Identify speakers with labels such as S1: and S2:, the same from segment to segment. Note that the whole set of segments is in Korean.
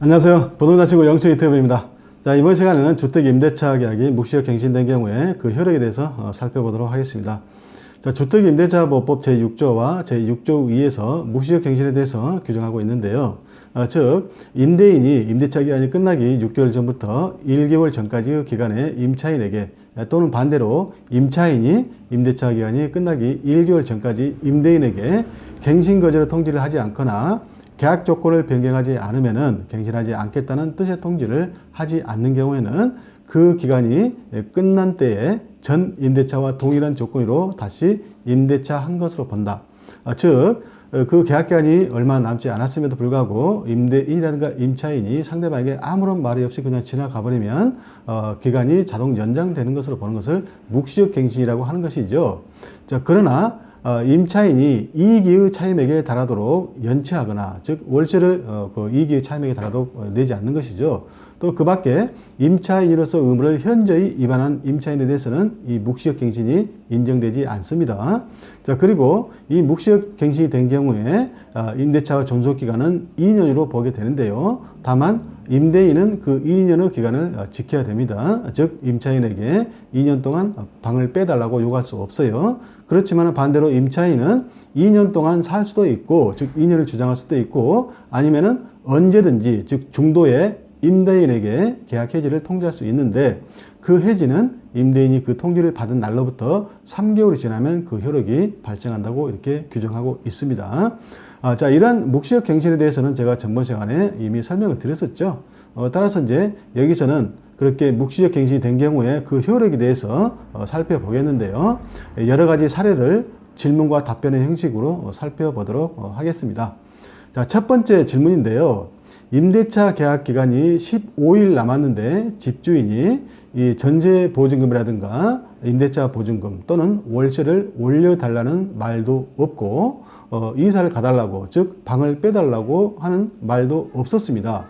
S1: 안녕하세요. 부동산 친구 영채 유튜브입니다. 자, 이번 시간에는 주택 임대차 계약이 묵시적 갱신된 경우에 그 효력에 대해서 살펴보도록 하겠습니다. 자, 주택 임대차 보호법 제6조와 제6조 2에서 묵시적 갱신에 대해서 규정하고 있는데요. 즉 임대인이 임대차 기간이 끝나기 6개월 전부터 1개월 전까지의 기간에 임차인에게 또는 반대로 임차인이 임대차 기간이 끝나기 1개월 전까지 임대인에게 갱신 거절의 통지를 하지 않거나 계약 조건을 변경하지 않으면은 갱신하지 않겠다는 뜻의 통지를 하지 않는 경우에는 그 기간이 끝난 때에 전 임대차와 동일한 조건으로 다시 임대차 한 것으로 본다. 즉, 그 계약 기간이 얼마 남지 않았음에도 불구하고 임대인이라든가 임차인이 상대방에게 아무런 말이 없이 그냥 지나가 버리면 기간이 자동 연장되는 것으로 보는 것을 묵시적 갱신이라고 하는 것이죠. 자, 그러나 임차인이 이익의 차임액에 달하도록 연체하거나 즉 월세를 그 이익의 차임액에 달하도록 내지 않는 것이죠. 또 그 밖에 임차인으로서 의무를 현저히 위반한 임차인에 대해서는 이 묵시적 갱신이 인정되지 않습니다. 자, 그리고 이 묵시적 갱신이 된 경우에 임대차 존속기간은 2년으로 보게 되는데요. 다만 임대인은 그 2년의 기간을 지켜야 됩니다. 즉 임차인에게 2년 동안 방을 빼달라고 요구할 수 없어요. 그렇지만 반대로 임차인은 2년 동안 살 수도 있고 즉 2년을 주장할 수도 있고 아니면은 언제든지 즉 중도에 임대인에게 계약 해지를 통지할 수 있는데 그 해지는 임대인이 그 통지를 받은 날로부터 3개월이 지나면 그 효력이 발생한다고 이렇게 규정하고 있습니다. 자, 이러한 묵시적 갱신에 대해서는 제가 전번 시간에 이미 설명을 드렸었죠. 따라서 이제 여기서는 그렇게 묵시적 갱신이 된 경우에 그 효력에 대해서 살펴보겠는데요. 여러 가지 사례를 질문과 답변의 형식으로 살펴보도록 하겠습니다. 자, 첫 번째 질문인데요. 임대차 계약 기간이 15일 남았는데 집주인이 이 전세 보증금이라든가 임대차 보증금 또는 월세를 올려달라는 말도 없고 이사를 가달라고 즉 방을 빼달라고 하는 말도 없었습니다.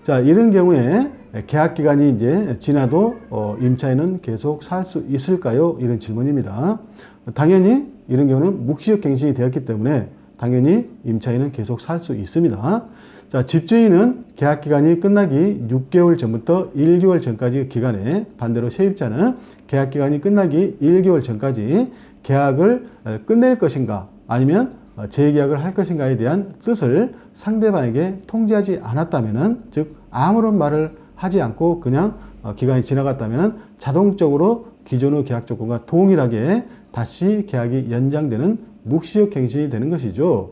S1: 자, 이런 경우에 계약 기간이 이제 지나도 임차인은 계속 살 수 있을까요? 이런 질문입니다. 당연히 이런 경우는 묵시적 갱신이 되었기 때문에 당연히 임차인은 계속 살 수 있습니다. 자, 집주인은 계약 기간이 끝나기 6개월 전부터 1개월 전까지 기간에 반대로 세입자는 계약 기간이 끝나기 1개월 전까지 계약을 끝낼 것인가 아니면 재계약을 할 것인가에 대한 뜻을 상대방에게 통지하지 않았다면은 즉 아무런 말을 하지 않고 그냥 기간이 지나갔다면은 자동적으로 기존의 계약 조건과 동일하게 다시 계약이 연장되는 묵시적 갱신이 되는 것이죠.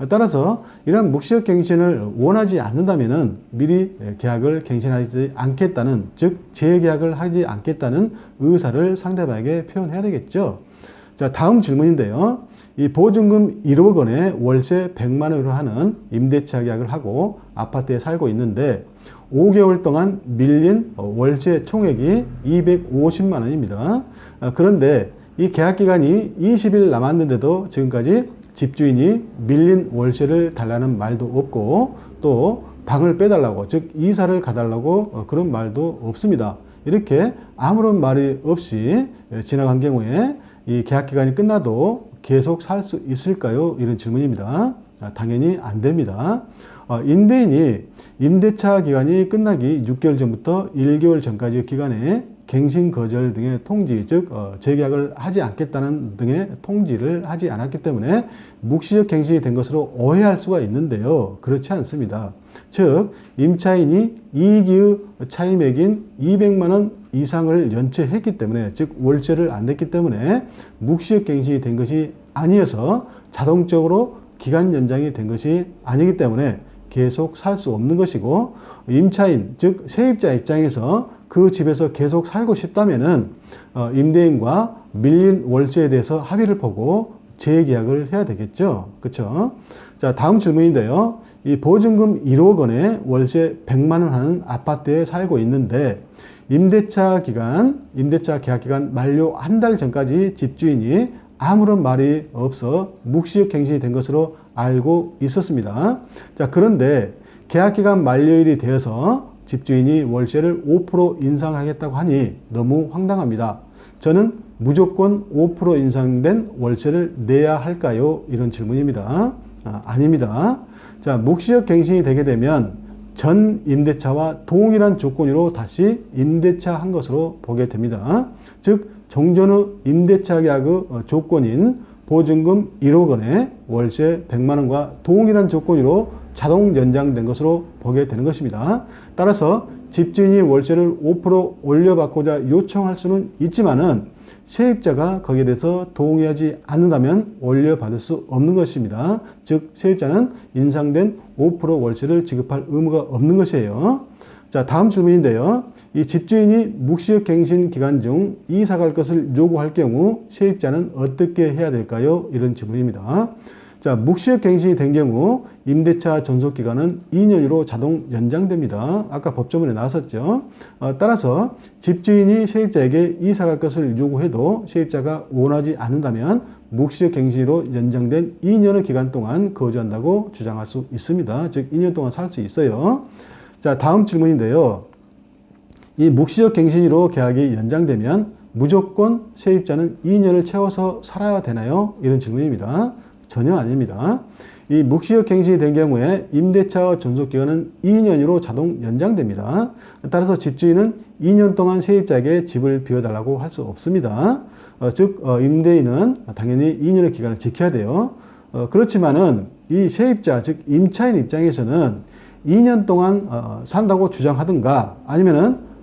S1: 따라서 이러한 묵시적 갱신을 원하지 않는다면은 미리 계약을 갱신하지 않겠다는 즉 재계약을 하지 않겠다는 의사를 상대방에게 표현해야 되겠죠. 자, 다음 질문인데요. 이 보증금 1억 원에 월세 100만 원으로 하는 임대차 계약을 하고 아파트에 살고 있는데 5개월 동안 밀린 월세 총액이 250만 원입니다. 그런데 이 계약 기간이 20일 남았는데도 지금까지 집주인이 밀린 월세를 달라는 말도 없고 또 방을 빼달라고 즉 이사를 가달라고 그런 말도 없습니다. 이렇게 아무런 말이 없이 지나간 경우에 이 계약 기간이 끝나도 계속 살 수 있을까요? 이런 질문입니다. 당연히 안 됩니다. 임대인이 임대차 기간이 끝나기 6개월 전부터 1개월 전까지의 기간에 갱신 거절 등의 통지 즉 재계약을 하지 않겠다는 등의 통지를 하지 않았기 때문에 묵시적 갱신이 된 것으로 오해할 수가 있는데요. 그렇지 않습니다. 즉 임차인이 이익의 차임액인 200만 원 이상을 연체했기 때문에 즉 월세를 안 냈기 때문에 묵시적 갱신이 된 것이 아니어서 자동적으로 기간 연장이 된 것이 아니기 때문에 계속 살 수 없는 것이고 임차인 즉 세입자 입장에서 그 집에서 계속 살고 싶다면은 임대인과 밀린 월세에 대해서 합의를 보고 재계약을 해야 되겠죠. 그렇죠? 자, 다음 질문인데요. 이 보증금 1억 원에 월세 100만 원 하는 아파트에 살고 있는데 임대차 계약 기간 만료 한 달 전까지 집주인이 아무런 말이 없어 묵시적 갱신이 된 것으로 알고 있었습니다. 자, 그런데 계약기간 만료일이 되어서 집주인이 월세를 5% 인상하겠다고 하니 너무 황당합니다. 저는 무조건 5% 인상된 월세를 내야 할까요? 이런 질문입니다. 아닙니다. 자, 묵시적 갱신이 되게 되면 전 임대차와 동일한 조건으로 다시 임대차 한 것으로 보게 됩니다. 즉 종전의 임대차 계약의 조건인 보증금 1억 원에 월세 100만 원과 동일한 조건으로 자동 연장된 것으로 보게 되는 것입니다. 따라서 집주인이 월세를 5% 올려받고자 요청할 수는 있지만은 세입자가 거기에 대해서 동의하지 않는다면 올려받을 수 없는 것입니다. 즉 세입자는 인상된 5% 월세를 지급할 의무가 없는 것이에요. 자, 다음 질문인데요. 이 집주인이 묵시적 갱신 기간 중 이사 갈 것을 요구할 경우 세입자는 어떻게 해야 될까요? 이런 질문입니다. 자, 묵시적 갱신이 된 경우 임대차 존속 기간은 2년으로 자동 연장됩니다. 아까 법조문에 나왔었죠. 따라서 집주인이 세입자에게 이사 갈 것을 요구해도 세입자가 원하지 않는다면 묵시적 갱신으로 연장된 2년의 기간 동안 거주한다고 주장할 수 있습니다. 즉 2년 동안 살 수 있어요. 자, 다음 질문인데요. 이 묵시적 갱신으로 계약이 연장되면 무조건 세입자는 2년을 채워서 살아야 되나요? 이런 질문입니다. 전혀 아닙니다. 이 묵시적 갱신이 된 경우에 임대차 존속기간은 2년으로 자동 연장됩니다. 따라서 집주인은 2년 동안 세입자에게 집을 비워달라고 할 수 없습니다. 즉 임대인은 당연히 2년의 기간을 지켜야 돼요. 그렇지만은 이 세입자 즉 임차인 입장에서는 2년 동안 산다고 주장하든가 아니면은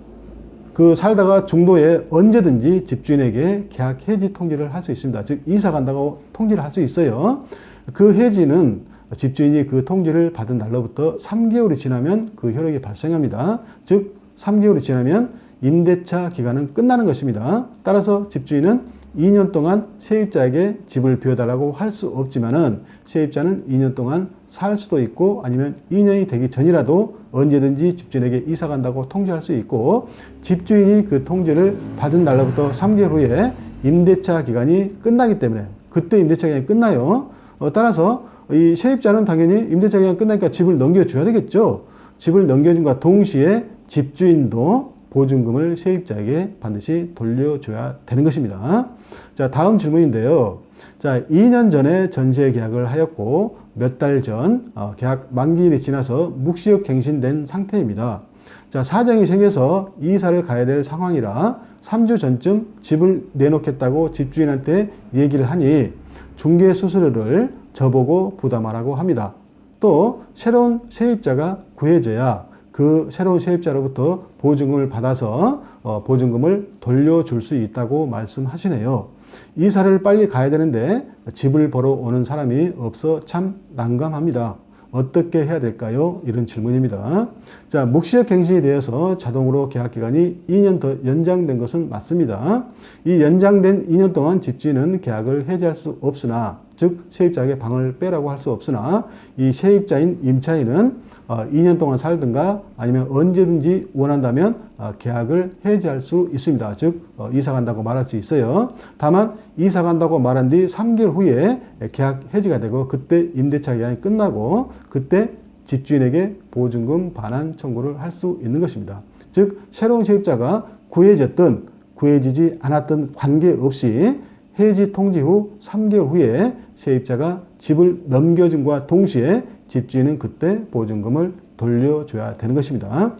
S1: 그 살다가 중도에 언제든지 집주인에게 계약 해지 통지를 할 수 있습니다. 즉 이사 간다고 통지를 할 수 있어요. 그 해지는 집주인이 그 통지를 받은 날로부터 3개월이 지나면 그 효력이 발생합니다. 즉 3개월이 지나면 임대차 기간은 끝나는 것입니다. 따라서 집주인은 2년 동안 세입자에게 집을 비워달라고 할 수 없지만은 세입자는 2년 동안 살 수도 있고 아니면 2년이 되기 전이라도 언제든지 집주인에게 이사 간다고 통지할 수 있고 집주인이 그 통지를 받은 날로부터 3개월 후에 임대차 기간이 끝나기 때문에 그때 임대차 기간이 끝나요. 따라서 이 세입자는 당연히 임대차 기간이 끝나니까 집을 넘겨줘야 되겠죠. 집을 넘겨준과 동시에 집주인도 보증금을 세입자에게 반드시 돌려줘야 되는 것입니다. 자, 다음 질문인데요. 자, 2년 전에 전세 계약을 하였고 몇 달 전 계약 만기일이 지나서 묵시적 갱신된 상태입니다. 자, 사정이 생겨서 이사를 가야 될 상황이라 3주 전쯤 집을 내놓겠다고 집주인한테 얘기를 하니 중개 수수료를 저보고 부담하라고 합니다. 또 새로운 세입자가 구해져야 그 새로운 세입자로부터 보증금을 받아서 보증금을 돌려줄 수 있다고 말씀하시네요. 이사를 빨리 가야 되는데 집을 보러 오는 사람이 없어 참 난감합니다. 어떻게 해야 될까요? 이런 질문입니다. 자, 묵시적 갱신이 되어서 자동으로 계약 기간이 2년 더 연장된 것은 맞습니다. 이 연장된 2년 동안 집주인은 계약을 해지할 수 없으나 즉 세입자에게 방을 빼라고 할 수 없으나 이 세입자인 임차인은 2년 동안 살든가 아니면 언제든지 원한다면 계약을 해지할 수 있습니다. 즉 이사 간다고 말할 수 있어요. 다만 이사 간다고 말한 뒤 3개월 후에 계약 해지가 되고 그때 임대차 기간이 끝나고 그때 집주인에게 보증금 반환 청구를 할 수 있는 것입니다. 즉 새로운 세입자가 구해졌든 구해지지 않았든 관계없이 해지 통지 후 3개월 후에 세입자가 집을 넘겨준과 동시에 집주인은 그때 보증금을 돌려줘야 되는 것입니다.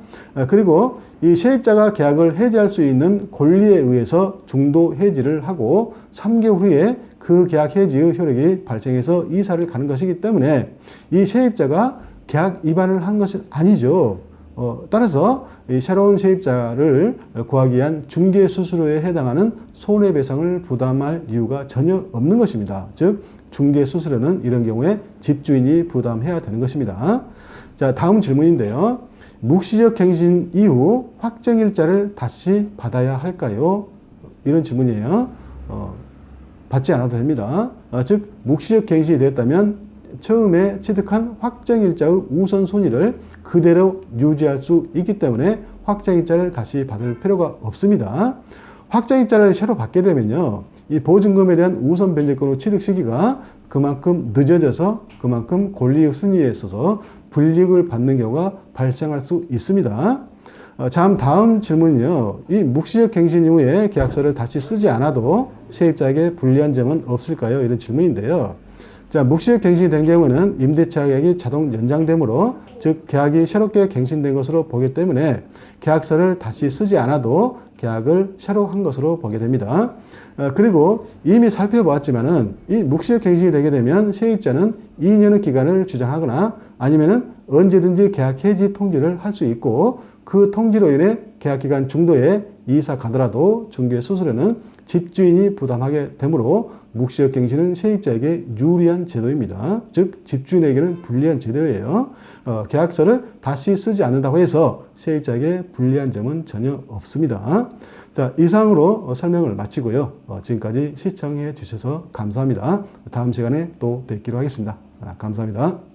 S1: 그리고 이 세입자가 계약을 해지할 수 있는 권리에 의해서 중도 해지를 하고 3개월 후에 그 계약 해지의 효력이 발생해서 이사를 가는 것이기 때문에 이 세입자가 계약 위반을 한 것은 아니죠. 따라서 이 새로운 세입자를 구하기 위한 중개 수수료에 해당하는 손해배상을 부담할 이유가 전혀 없는 것입니다. 즉 중개 수수료는 이런 경우에 집주인이 부담해야 되는 것입니다. 자, 다음 질문인데요. 묵시적 갱신 이후 확정일자를 다시 받아야 할까요? 이런 질문이에요. 받지 않아도 됩니다. 즉 묵시적 갱신이 되었다면 처음에 취득한 확정일자의 우선순위를 그대로 유지할 수 있기 때문에 확정일자를 다시 받을 필요가 없습니다. 확정일자를 새로 받게 되면요. 이 보증금에 대한 우선 변제권의 취득 시기가 그만큼 늦어져서 그만큼 권리 순위에 있어서 불이익을 받는 경우가 발생할 수 있습니다. 다음 질문은요. 이 묵시적 갱신 이후에 계약서를 다시 쓰지 않아도 세입자에게 불리한 점은 없을까요? 이런 질문인데요. 자, 묵시적 갱신이 된 경우에는 임대차 계약이 자동 연장되므로, 즉 계약이 새롭게 갱신된 것으로 보기 때문에 계약서를 다시 쓰지 않아도 계약을 새로 한 것으로 보게 됩니다. 그리고 이미 살펴보았지만은 이 묵시적 갱신이 되게 되면 세입자는 2년의 기간을 주장하거나 아니면은 언제든지 계약 해지 통지를 할 수 있고, 그 통지로 인해 계약 기간 중도에 이사 가더라도 중개 수수료는 집주인이 부담하게 되므로 묵시적 갱신은 세입자에게 유리한 제도입니다. 즉 집주인에게는 불리한 제도예요. 계약서를 다시 쓰지 않는다고 해서 세입자에게 불리한 점은 전혀 없습니다. 자, 이상으로 설명을 마치고요. 지금까지 시청해 주셔서 감사합니다. 다음 시간에 또 뵙기로 하겠습니다. 감사합니다.